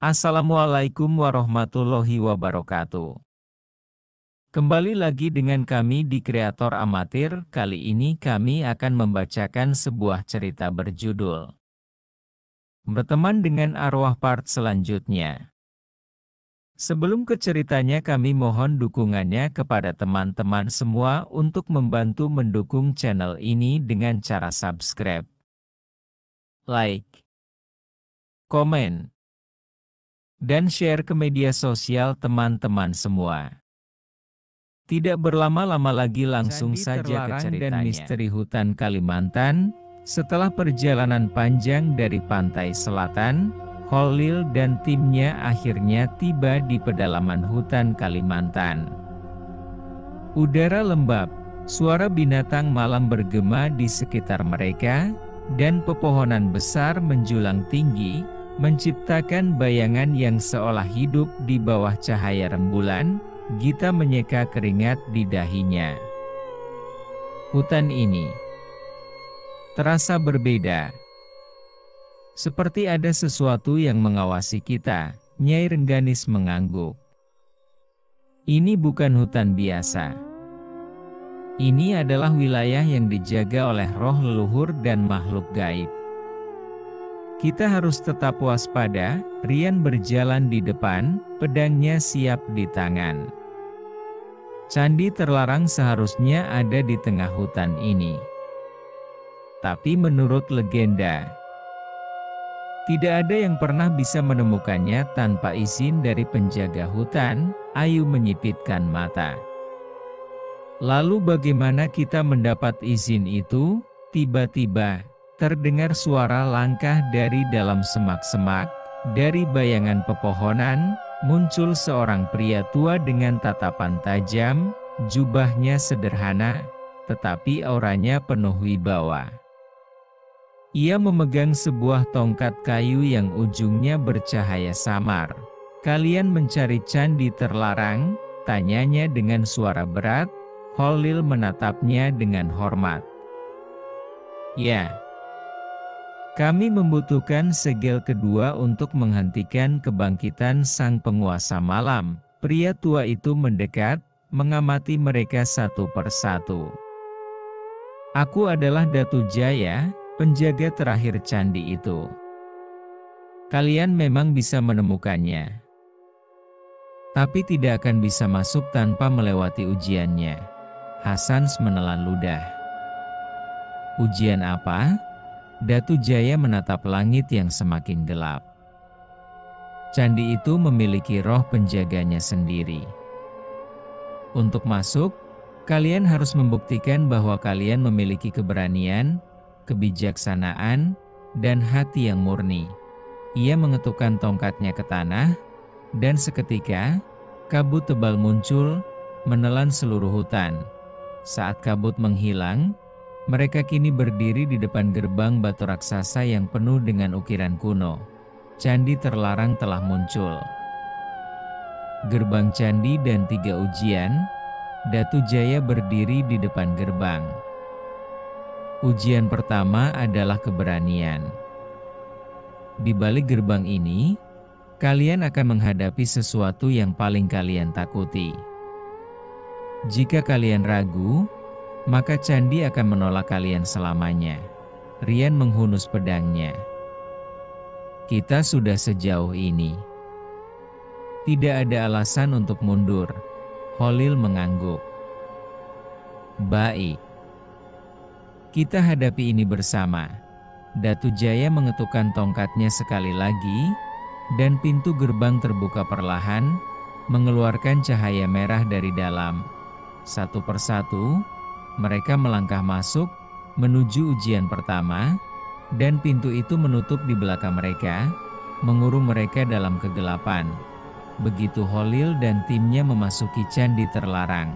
Assalamualaikum warahmatullahi wabarakatuh. Kembali lagi dengan kami di Kreator Amatir. Kali ini kami akan membacakan sebuah cerita berjudul Berteman dengan Arwah part selanjutnya. Sebelum ke ceritanya, kami mohon dukungannya kepada teman-teman semua untuk membantu mendukung channel ini dengan cara subscribe, like, komen, dan share ke media sosial teman-teman semua. Tidak berlama-lama lagi, langsung saja ke ceritanya. Dan misteri hutan Kalimantan. Setelah perjalanan panjang dari pantai selatan, Khalil dan timnya akhirnya tiba di pedalaman hutan Kalimantan. Udara lembab, suara binatang malam bergema di sekitar mereka, dan pepohonan besar menjulang tinggi, menciptakan bayangan yang seolah hidup di bawah cahaya rembulan. Gita menyeka keringat di dahinya. Hutan ini terasa berbeda. Seperti ada sesuatu yang mengawasi kita, Nyai Rengganis mengangguk. Ini bukan hutan biasa. Ini adalah wilayah yang dijaga oleh roh leluhur dan makhluk gaib. Kita harus tetap waspada. Rian berjalan di depan, pedangnya siap di tangan. Candi terlarang seharusnya ada di tengah hutan ini. Tapi menurut legenda, tidak ada yang pernah bisa menemukannya tanpa izin dari penjaga hutan. Ayu menyipitkan mata. Lalu bagaimana kita mendapat izin itu? Tiba-tiba terdengar suara langkah dari dalam semak-semak. Dari bayangan pepohonan, muncul seorang pria tua dengan tatapan tajam. Jubahnya sederhana, tetapi auranya penuh wibawa. Ia memegang sebuah tongkat kayu yang ujungnya bercahaya samar. "Kalian mencari candi terlarang?" tanyanya dengan suara berat. Khalil menatapnya dengan hormat. "Ya. Kami membutuhkan segel kedua untuk menghentikan kebangkitan sang penguasa malam." Pria tua itu mendekat, mengamati mereka satu persatu. "Aku adalah Datu Jaya, penjaga terakhir candi itu. Kalian memang bisa menemukannya, tapi tidak akan bisa masuk tanpa melewati ujiannya." Hasans menelan ludah. "Ujian apa?" Datu Jaya menatap langit yang semakin gelap. "Candi itu memiliki roh penjaganya sendiri. Untuk masuk, kalian harus membuktikan bahwa kalian memiliki keberanian, kebijaksanaan, dan hati yang murni." Ia mengetukkan tongkatnya ke tanah, dan seketika, kabut tebal muncul, menelan seluruh hutan. Saat kabut menghilang, mereka kini berdiri di depan gerbang batu raksasa yang penuh dengan ukiran kuno. Candi terlarang telah muncul. Gerbang candi dan 3 ujian. Datu Jaya berdiri di depan gerbang. Ujian pertama adalah keberanian. Di balik gerbang ini, kalian akan menghadapi sesuatu yang paling kalian takuti. Jika kalian ragu, maka candi akan menolak kalian selamanya. Rian menghunus pedangnya. "Kita sudah sejauh ini. Tidak ada alasan untuk mundur." Khalil mengangguk. "Baik. Kita hadapi ini bersama." Datu Jaya mengetukkan tongkatnya sekali lagi, dan pintu gerbang terbuka perlahan, mengeluarkan cahaya merah dari dalam. Satu persatu, mereka melangkah masuk, menuju ujian pertama, dan pintu itu menutup di belakang mereka, mengurung mereka dalam kegelapan. Begitu Khalil dan timnya memasuki candi terlarang,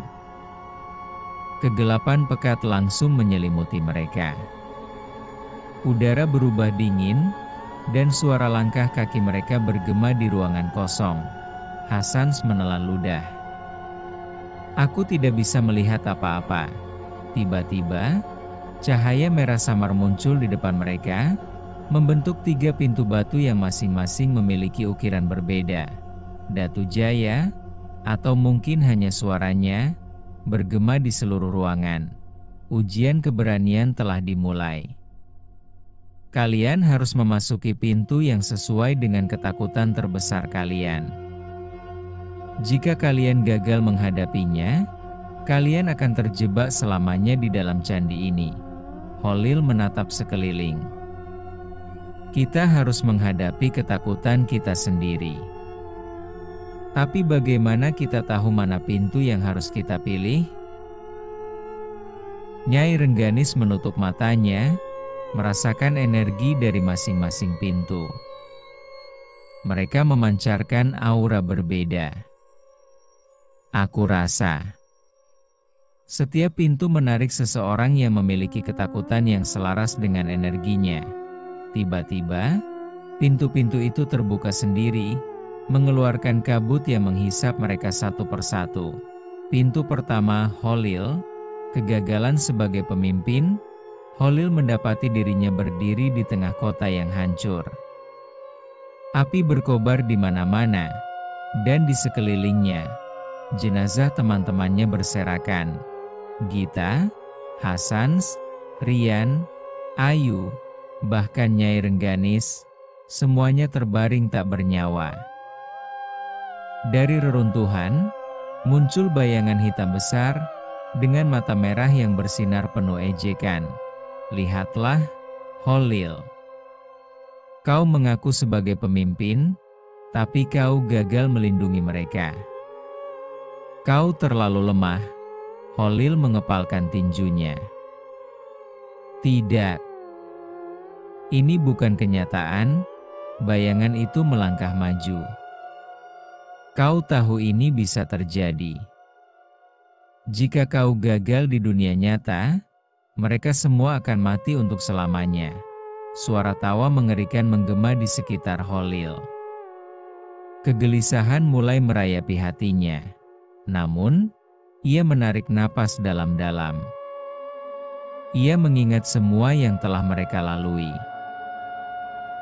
kegelapan pekat langsung menyelimuti mereka. Udara berubah dingin, dan suara langkah kaki mereka bergema di ruangan kosong. Hasans menelan ludah. "Aku tidak bisa melihat apa-apa." Tiba-tiba, cahaya merah samar muncul di depan mereka, membentuk 3 pintu batu yang masing-masing memiliki ukiran berbeda. Datu Jaya, atau mungkin hanya suaranya, bergema di seluruh ruangan. Ujian keberanian telah dimulai. Kalian harus memasuki pintu yang sesuai dengan ketakutan terbesar kalian. Jika kalian gagal menghadapinya, kalian akan terjebak selamanya di dalam candi ini. Holil menatap sekeliling. Kita harus menghadapi ketakutan kita sendiri. Tapi bagaimana kita tahu mana pintu yang harus kita pilih? Nyai Rengganis menutup matanya, merasakan energi dari masing-masing pintu. Mereka memancarkan aura berbeda. Aku rasa setiap pintu menarik seseorang yang memiliki ketakutan yang selaras dengan energinya. Tiba-tiba, pintu-pintu itu terbuka sendiri, mengeluarkan kabut yang menghisap mereka satu persatu. Pintu pertama, Holil, kegagalan sebagai pemimpin. Holil mendapati dirinya berdiri di tengah kota yang hancur. Api berkobar di mana-mana, dan di sekelilingnya, jenazah teman-temannya berserakan. Gita, Hasans, Rian, Ayu, bahkan Nyai Rengganis, semuanya terbaring tak bernyawa. Dari reruntuhan, muncul bayangan hitam besar, dengan mata merah yang bersinar penuh ejekan. Lihatlah, Holil. Kau mengaku sebagai pemimpin, tapi kau gagal melindungi mereka. Kau terlalu lemah. Holil mengepalkan tinjunya. Tidak. Ini bukan kenyataan, bayangan itu melangkah maju. Kau tahu ini bisa terjadi. Jika kau gagal di dunia nyata, mereka semua akan mati untuk selamanya. Suara tawa mengerikan menggema di sekitar Holil. Kegelisahan mulai merayapi hatinya. Namun, ia menarik napas dalam-dalam. Ia mengingat semua yang telah mereka lalui.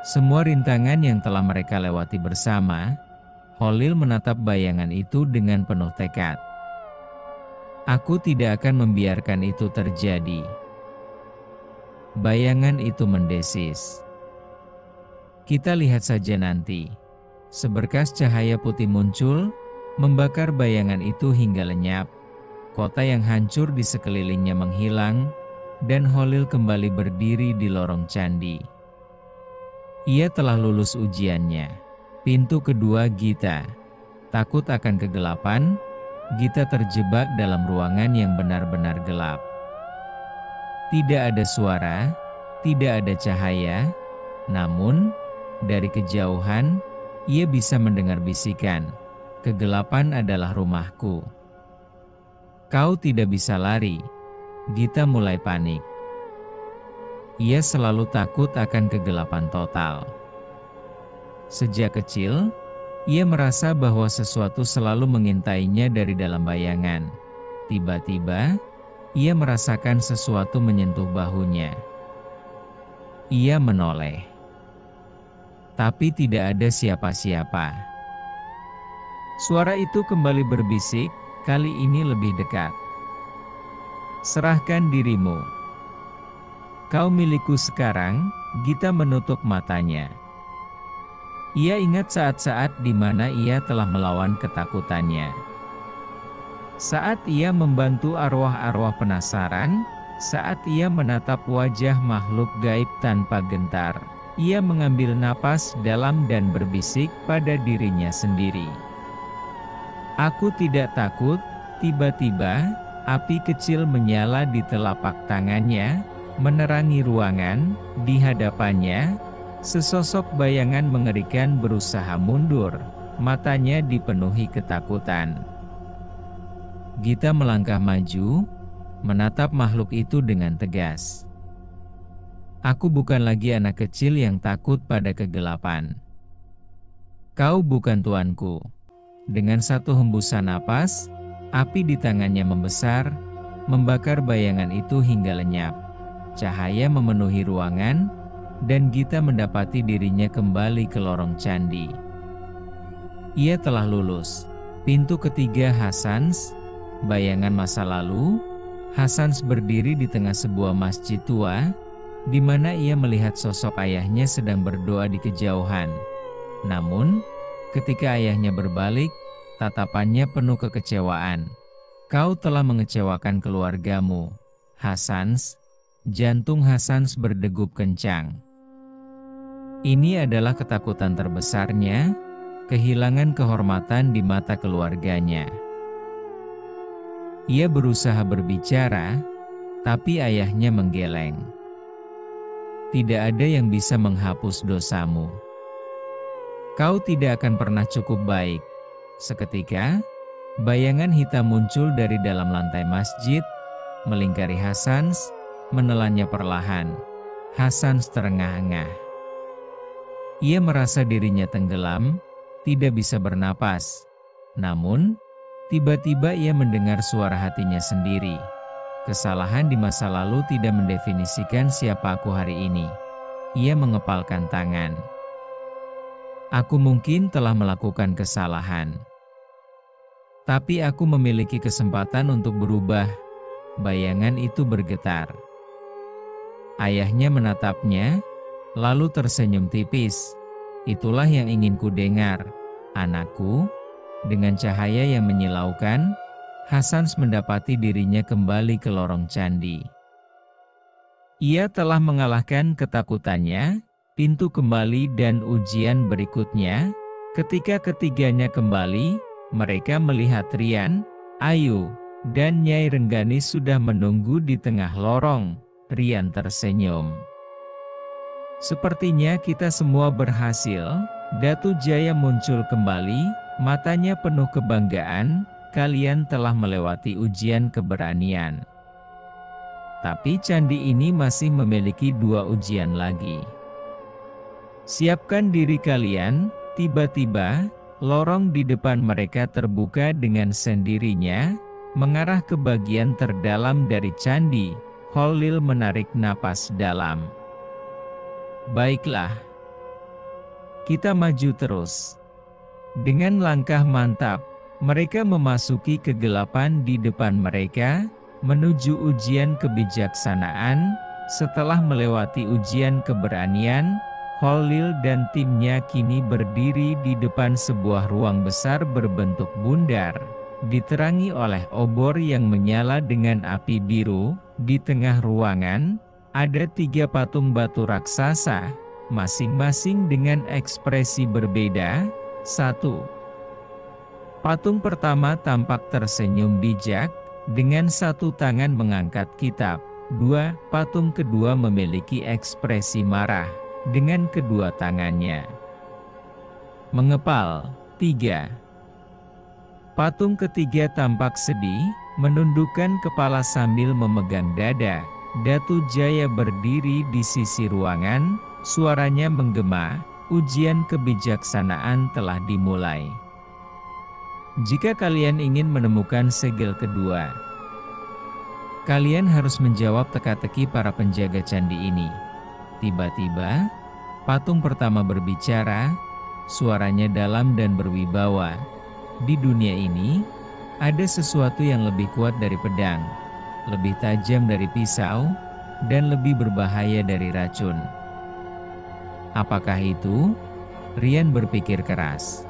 Semua rintangan yang telah mereka lewati bersama. Holil menatap bayangan itu dengan penuh tekad. Aku tidak akan membiarkan itu terjadi. Bayangan itu mendesis. Kita lihat saja nanti. Seberkas cahaya putih muncul, membakar bayangan itu hingga lenyap. Kota yang hancur di sekelilingnya menghilang, dan Holil kembali berdiri di lorong candi. Ia telah lulus ujiannya. Pintu kedua, Gita. Takut akan kegelapan, Gita terjebak dalam ruangan yang benar-benar gelap. Tidak ada suara, tidak ada cahaya, namun dari kejauhan ia bisa mendengar bisikan, "Kegelapan adalah rumahku." Kau tidak bisa lari. Gita mulai panik. Ia selalu takut akan kegelapan total. Sejak kecil, ia merasa bahwa sesuatu selalu mengintainya dari dalam bayangan. Tiba-tiba, ia merasakan sesuatu menyentuh bahunya. Ia menoleh. Tapi tidak ada siapa-siapa. Suara itu kembali berbisik, kali ini lebih dekat. Serahkan dirimu. Kau milikku sekarang. Gita menutup matanya. Ia ingat saat-saat di mana ia telah melawan ketakutannya. Saat ia membantu arwah-arwah penasaran, saat ia menatap wajah makhluk gaib tanpa gentar, ia mengambil napas dalam dan berbisik pada dirinya sendiri. Aku tidak takut. Tiba-tiba, api kecil menyala di telapak tangannya, menerangi ruangan. Di hadapannya, sesosok bayangan mengerikan berusaha mundur, matanya dipenuhi ketakutan. Gita melangkah maju, menatap makhluk itu dengan tegas. Aku bukan lagi anak kecil yang takut pada kegelapan. Kau bukan tuanku. Dengan satu hembusan napas, api di tangannya membesar, membakar bayangan itu hingga lenyap. Cahaya memenuhi ruangan, dan Gita mendapati dirinya kembali ke lorong candi. Ia telah lulus. Pintu ketiga Hasans, bayangan masa lalu. Hasans berdiri di tengah sebuah masjid tua, di mana ia melihat sosok ayahnya sedang berdoa di kejauhan. Namun, ketika ayahnya berbalik, tatapannya penuh kekecewaan. "Kau telah mengecewakan keluargamu, Hasans." Jantung Hasans berdegup kencang. Ini adalah ketakutan terbesarnya, kehilangan kehormatan di mata keluarganya. Ia berusaha berbicara, tapi ayahnya menggeleng. "Tidak ada yang bisa menghapus dosamu. Kau tidak akan pernah cukup baik." Seketika, bayangan hitam muncul dari dalam lantai masjid, melingkari Hasans, menelannya perlahan. Hasans terengah-engah. Ia merasa dirinya tenggelam, tidak bisa bernapas. Namun, tiba-tiba ia mendengar suara hatinya sendiri. "Kesalahan di masa lalu tidak mendefinisikan siapa aku hari ini." Ia mengepalkan tangan. "Aku mungkin telah melakukan kesalahan, tapi aku memiliki kesempatan untuk berubah." Bayangan itu bergetar. Ayahnya menatapnya, lalu tersenyum tipis. "Itulah yang ingin ku dengar, anakku." Dengan cahaya yang menyilaukan, Hasans mendapati dirinya kembali ke lorong candi. Ia telah mengalahkan ketakutannya, pintu kembali dan ujian berikutnya. Ketika ketiganya kembali, mereka melihat Rian, Ayu, dan Nyai Renggani sudah menunggu di tengah lorong. Rian tersenyum. "Sepertinya kita semua berhasil." Datu Jaya muncul kembali, matanya penuh kebanggaan. "Kalian telah melewati ujian keberanian. Tapi candi ini masih memiliki 2 ujian lagi. Siapkan diri kalian." Tiba-tiba, lorong di depan mereka terbuka dengan sendirinya, mengarah ke bagian terdalam dari candi. Holil menarik napas dalam. "Baiklah, kita maju terus." Dengan langkah mantap, mereka memasuki kegelapan di depan mereka, menuju ujian kebijaksanaan. Setelah melewati ujian keberanian, Holil dan timnya kini berdiri di depan sebuah ruang besar berbentuk bundar, diterangi oleh obor yang menyala dengan api biru. Di tengah ruangan, ada 3 patung batu raksasa, masing-masing dengan ekspresi berbeda. 1. Patung pertama tampak tersenyum bijak, dengan 1 tangan mengangkat kitab. 2. Patung kedua memiliki ekspresi marah, dengan kedua tangannya mengepal. 3. Patung ketiga tampak sedih, menundukkan kepala sambil memegang dada. Datu Jaya berdiri di sisi ruangan, suaranya menggema, "Ujian kebijaksanaan telah dimulai. Jika kalian ingin menemukan segel kedua, kalian harus menjawab teka-teki para penjaga candi ini." Tiba-tiba, patung pertama berbicara, suaranya dalam dan berwibawa. "Di dunia ini, ada sesuatu yang lebih kuat dari pedang, lebih tajam dari pisau, dan lebih berbahaya dari racun. Apakah itu?" Rian berpikir keras.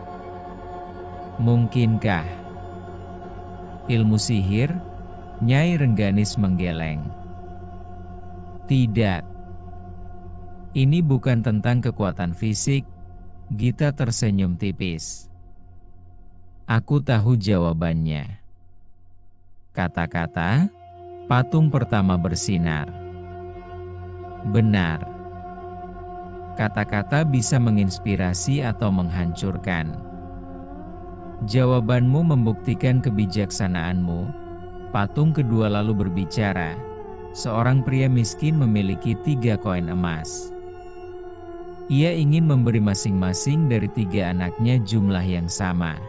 "Mungkinkah ilmu sihir?" Nyai Rengganis menggeleng. "Tidak. Ini bukan tentang kekuatan fisik." Gita tersenyum tipis. "Aku tahu jawabannya." Kata-kata patung pertama bersinar. "Benar. Kata-kata bisa menginspirasi atau menghancurkan. Jawabanmu membuktikan kebijaksanaanmu." Patung kedua lalu berbicara. Seorang pria miskin memiliki 3 koin emas. Ia ingin memberi masing-masing dari 3 anaknya jumlah yang sama,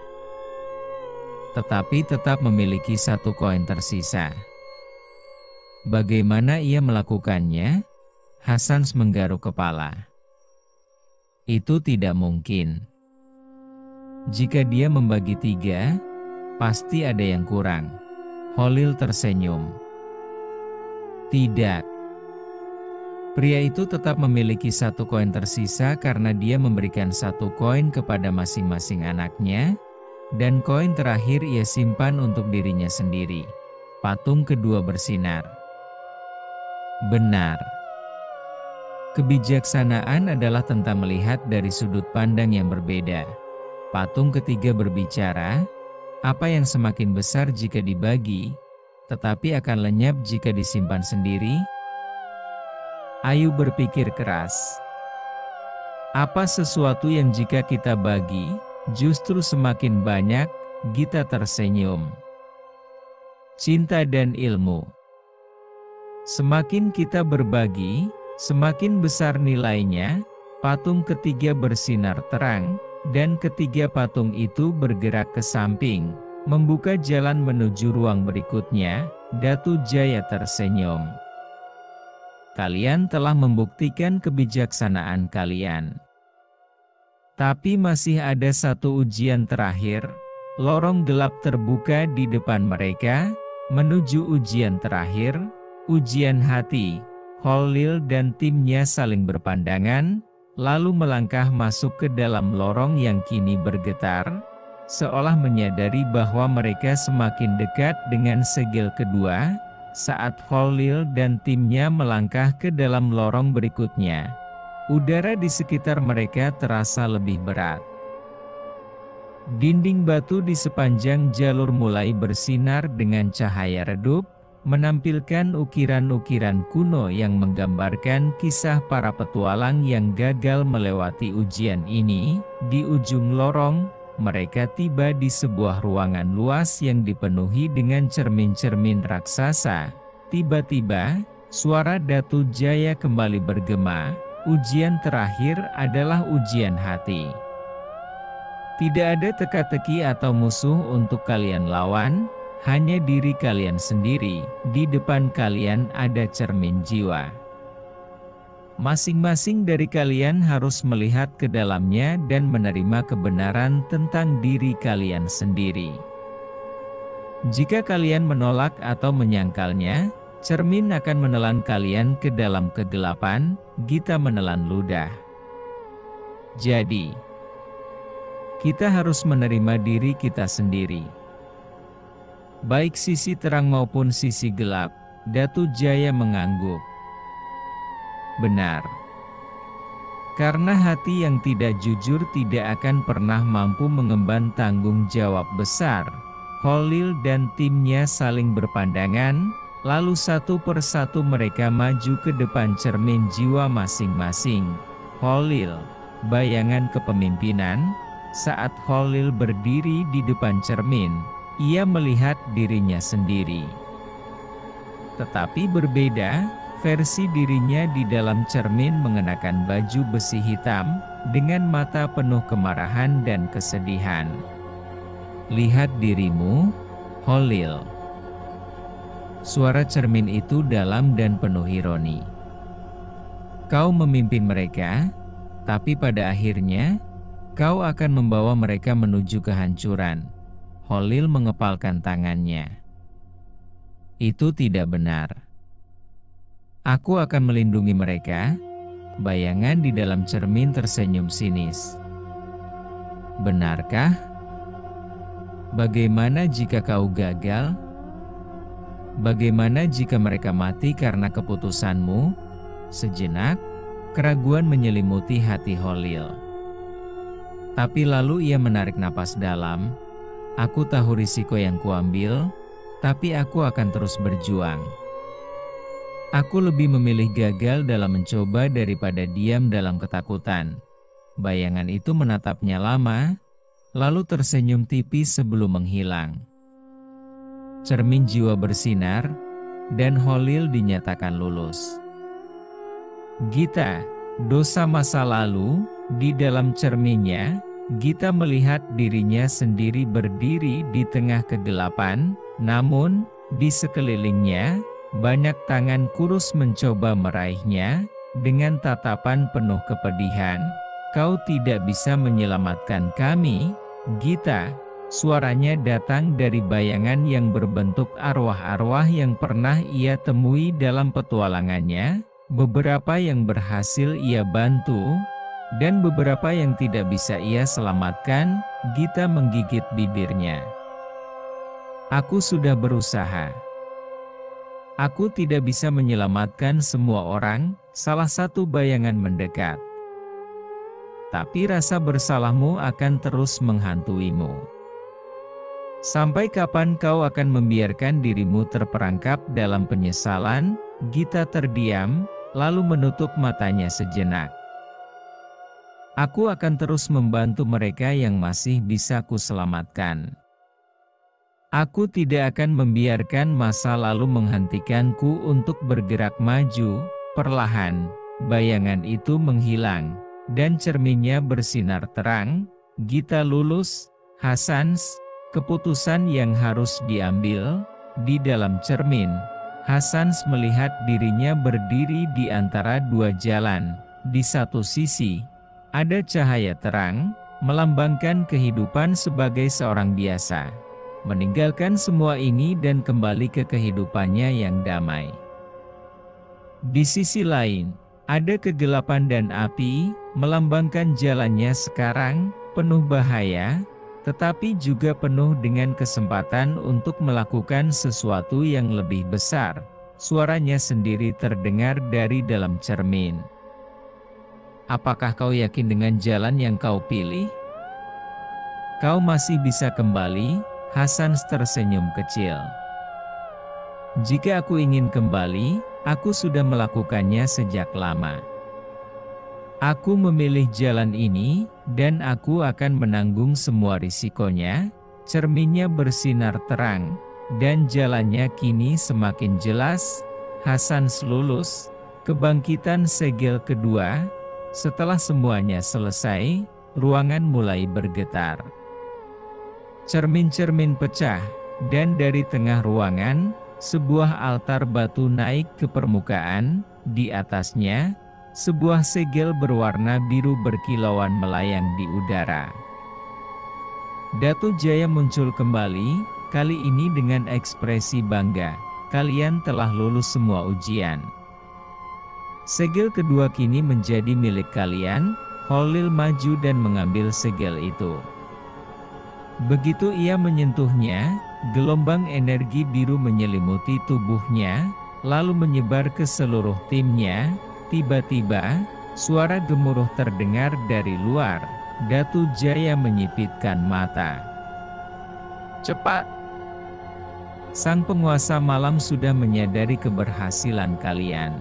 tetapi tetap memiliki 1 koin tersisa. Bagaimana ia melakukannya? Hasans menggaruk kepala. Itu tidak mungkin. Jika dia membagi 3, pasti ada yang kurang. Holil tersenyum. Tidak. Pria itu tetap memiliki 1 koin tersisa karena dia memberikan 1 koin kepada masing-masing anaknya, dan koin terakhir ia simpan untuk dirinya sendiri. Patung kedua bersinar. Benar. Kebijaksanaan adalah tentang melihat dari sudut pandang yang berbeda. Patung ketiga berbicara, apa yang semakin besar jika dibagi, tetapi akan lenyap jika disimpan sendiri? Ayu berpikir keras. Apa sesuatu yang jika kita bagi, justru semakin banyak? Gita tersenyum. Cinta dan ilmu. Semakin kita berbagi, semakin besar nilainya. Patung ketiga bersinar terang, dan ketiga patung itu bergerak ke samping, membuka jalan menuju ruang berikutnya. Datu Jaya tersenyum. Kalian telah membuktikan kebijaksanaan kalian. Tapi masih ada 1 ujian terakhir. Lorong gelap terbuka di depan mereka, menuju ujian terakhir, ujian hati. Holil dan timnya saling berpandangan, lalu melangkah masuk ke dalam lorong yang kini bergetar, seolah menyadari bahwa mereka semakin dekat dengan segel kedua. Saat Holil dan timnya melangkah ke dalam lorong berikutnya, udara di sekitar mereka terasa lebih berat. Dinding batu di sepanjang jalur mulai bersinar dengan cahaya redup, menampilkan ukiran-ukiran kuno yang menggambarkan kisah para petualang yang gagal melewati ujian ini. Di ujung lorong, mereka tiba di sebuah ruangan luas yang dipenuhi dengan cermin-cermin raksasa. Tiba-tiba, suara Datu Jaya kembali bergema. Ujian terakhir adalah ujian hati. Tidak ada teka-teki atau musuh untuk kalian lawan, hanya diri kalian sendiri. Di depan kalian ada cermin jiwa. Masing-masing dari kalian harus melihat ke dalamnya dan menerima kebenaran tentang diri kalian sendiri. Jika kalian menolak atau menyangkalnya, cermin akan menelan kalian ke dalam kegelapan. Gita menelan ludah. Jadi, kita harus menerima diri kita sendiri. Baik sisi terang maupun sisi gelap. Datu Jaya mengangguk. Benar. Karena hati yang tidak jujur tidak akan pernah mampu mengemban tanggung jawab besar. Holil dan timnya saling berpandangan, lalu satu persatu mereka maju ke depan cermin jiwa masing-masing. Holil, bayangan kepemimpinan. Saat Holil berdiri di depan cermin, ia melihat dirinya sendiri. Tetapi berbeda, versi dirinya di dalam cermin mengenakan baju besi hitam, dengan mata penuh kemarahan dan kesedihan. Lihat dirimu, Holil. Suara cermin itu dalam dan penuh ironi. Kau memimpin mereka, tapi pada akhirnya, kau akan membawa mereka menuju kehancuran. Holil mengepalkan tangannya. Itu tidak benar. Aku akan melindungi mereka. Bayangan di dalam cermin tersenyum sinis. Benarkah? Bagaimana jika kau gagal? Bagaimana jika mereka mati karena keputusanmu? Sejenak, keraguan menyelimuti hati Holil. Tapi lalu ia menarik napas dalam. Aku tahu risiko yang kuambil, tapi aku akan terus berjuang. Aku lebih memilih gagal dalam mencoba daripada diam dalam ketakutan. Bayangan itu menatapnya lama, lalu tersenyum tipis sebelum menghilang. Cermin jiwa bersinar, dan Holil dinyatakan lulus. Gita, dosa masa lalu, di dalam cerminnya, Gita melihat dirinya sendiri berdiri di tengah kegelapan, namun, di sekelilingnya, banyak tangan kurus mencoba meraihnya. dengan tatapan penuh kepedihan, "Kau tidak bisa menyelamatkan kami, Gita." Suaranya datang dari bayangan yang berbentuk arwah-arwah yang pernah ia temui dalam petualangannya, beberapa yang berhasil ia bantu, dan beberapa yang tidak bisa ia selamatkan. Gita menggigit bibirnya. "Aku sudah berusaha. Aku tidak bisa menyelamatkan semua orang," salah satu bayangan mendekat. "Tapi rasa bersalahmu akan terus menghantuimu. Sampai kapan kau akan membiarkan dirimu terperangkap dalam penyesalan?" Gita terdiam, lalu menutup matanya sejenak. "Aku akan terus membantu mereka yang masih bisa kuselamatkan. Aku tidak akan membiarkan masa lalu menghentikanku untuk bergerak maju." Perlahan, bayangan itu menghilang, dan cerminnya bersinar terang. Gita lulus, Hasans. Keputusan yang harus diambil. Di dalam cermin, Hasans melihat dirinya berdiri di antara dua jalan. Di satu sisi, ada cahaya terang, melambangkan kehidupan sebagai seorang biasa, meninggalkan semua ini dan kembali ke kehidupannya yang damai. Di sisi lain, ada kegelapan dan api, melambangkan jalannya sekarang, penuh bahaya, tetapi juga penuh dengan kesempatan untuk melakukan sesuatu yang lebih besar. Suaranya sendiri terdengar dari dalam cermin. "Apakah kau yakin dengan jalan yang kau pilih? Kau masih bisa kembali." Hasans tersenyum kecil. "Jika aku ingin kembali, aku sudah melakukannya sejak lama. Aku memilih jalan ini, dan aku akan menanggung semua risikonya." Cerminnya bersinar terang, dan jalannya kini semakin jelas. Hasans lulus, kebangkitan segel kedua. Setelah semuanya selesai, ruangan mulai bergetar. Cermin-cermin pecah, dan dari tengah ruangan, sebuah altar batu naik ke permukaan. Di atasnya, sebuah segel berwarna biru berkilauan melayang di udara. Datu Jaya muncul kembali, kali ini dengan ekspresi bangga. "Kalian telah lulus semua ujian. Segel kedua kini menjadi milik kalian." Holil maju dan mengambil segel itu. Begitu ia menyentuhnya, gelombang energi biru menyelimuti tubuhnya, lalu menyebar ke seluruh timnya. Tiba-tiba, suara gemuruh terdengar dari luar. Datu Jaya menyipitkan mata. "Cepat! Sang penguasa malam sudah menyadari keberhasilan kalian.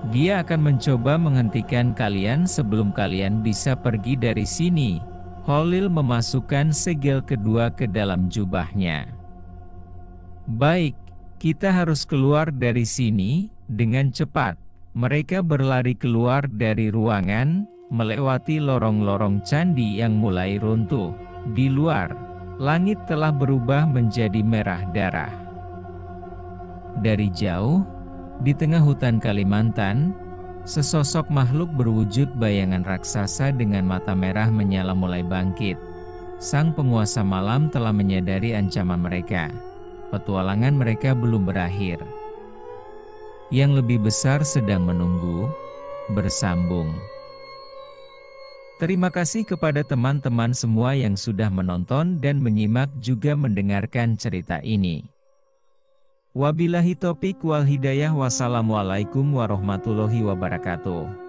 Dia akan mencoba menghentikan kalian sebelum kalian bisa pergi dari sini." Holil memasukkan segel kedua ke dalam jubahnya. "Baik, kita harus keluar dari sini dengan cepat." Mereka berlari keluar dari ruangan, melewati lorong-lorong candi yang mulai runtuh. Di luar, langit telah berubah menjadi merah darah. Dari jauh, di tengah hutan Kalimantan, sesosok makhluk berwujud bayangan raksasa dengan mata merah menyala mulai bangkit. Sang penguasa malam telah menyadari ancaman mereka. Petualangan mereka belum berakhir. Yang lebih besar sedang menunggu. Bersambung. Terima kasih kepada teman-teman semua yang sudah menonton dan menyimak juga mendengarkan cerita ini. Wabillahi taufiq wal hidayah. Wassalamualaikum warahmatullahi wabarakatuh.